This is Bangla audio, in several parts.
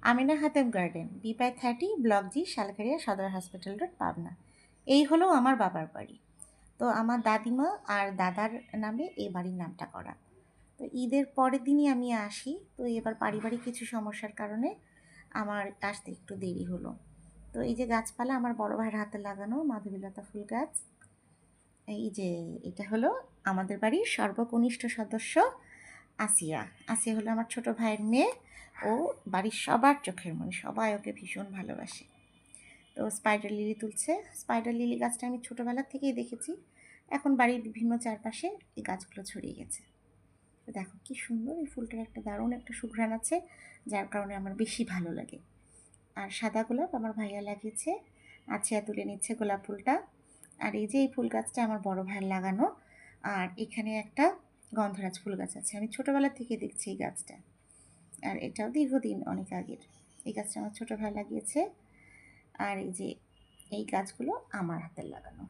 Amina Hatem garden, B/30, block G, Shalkharia, Sadar hospital road, Pabna. এই হলো আমার বাবার বাড়ি। তো আমার দাদিমা আর দাদার নামে এই বাড়ির নামটা করা। তো ঈদের পরের দিনই আমি আসি। তো এবার পারিবারিক কিছু সমস্যার কারণে আমার আসতে একটু দেরি হলো। তো এই যে গাছপালা আমার বড় ভাইয়ের হাতে লাগানো মাধবীলতা ফুল গাছ। এই যে এটা হলো আমাদের বাড়ির সর্বকনিষ্ঠ সদস্য আসিয়া। আসিয়া হলো আমার ছোট ভাইয়ের মেয়ে। ও বাড়ির সবার চোখের মনি, সবাই ওকে ভীষণ ভালোবাসে। তো স্পাইডার লিলি তুলছে। স্পাইডার লিলি গাছটা আমি ছোটোবেলা থেকেই দেখেছি। এখন বাড়ির বিভিন্ন চারপাশে এই গাছগুলো ছড়িয়ে গেছে। তো দেখো কি সুন্দর, এই ফুলটার একটা দারুণ একটা সুঘ্রাণ আছে, যার কারণে আমার বেশি ভালো লাগে। আর সাদা গোলাপ আমার ভাইয়া লাগিয়েছে, আছিয়া তুলে নিচ্ছে গোলাপ ফুলটা। আর এই যে এই ফুল গাছটা আমার বড় ভাইয়ের লাগানো। আর এখানে একটা গন্ধরাজ ফুল গাছ আছে, আমি ছোটোবেলা থেকে দেখছি এই গাছটা। আর এটাও দীর্ঘদিন অনেক আগের। এই গাছটা আমার ছোটো ভাই লাগিয়েছে। আর এই যে এই গাছগুলো আমার হাতের লাগানো।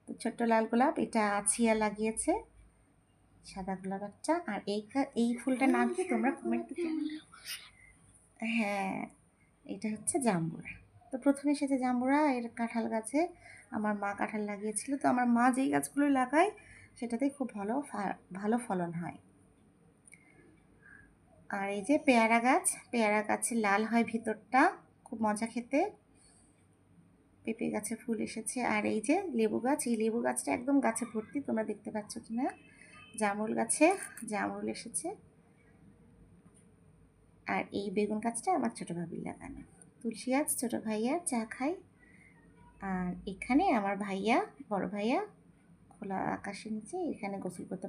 তো ছোট্ট লাল গোলাপ এটা আছিয়া লাগিয়েছে, সাদা গোলাপ একটা। আর এই ফুলটার নাম কি তোমরা কমেন্টে জানাও। হ্যাঁ, এটা হচ্ছে জাম্বুরা। তো প্রথমে এসেছে জাম্বুরা, এর কাঁঠাল গাছে আমার মা কাঁঠাল লাগিয়েছিল। তো আমার মা যেই গাছগুলো লাগায় সেটাতে খুব ভালো ফলন হয়। আর এই যে পেয়ারা গাছ, পেয়ারা গাছে লাল হয় ভিতরটা, খুব মজা খেতে। পেঁপে গাছে ফুল এসেছে। আর এই যে লেবু গাছ, এই লেবু গাছটা একদম গাছে ভর্তি, তোমরা দেখতে পাচ্ছ কি না। জামরুল গাছে জামরুল এসেছে। আর এই বেগুন গাছটা আমার ছোটো ভাবির লাগানো। তুলসী গাছ ছোটো ভাইয়া চা খাই। আর এখানে আমার ভাইয়া, বড় ভাইয়া খোলা আকাশের নিচে এখানে গোসল করতে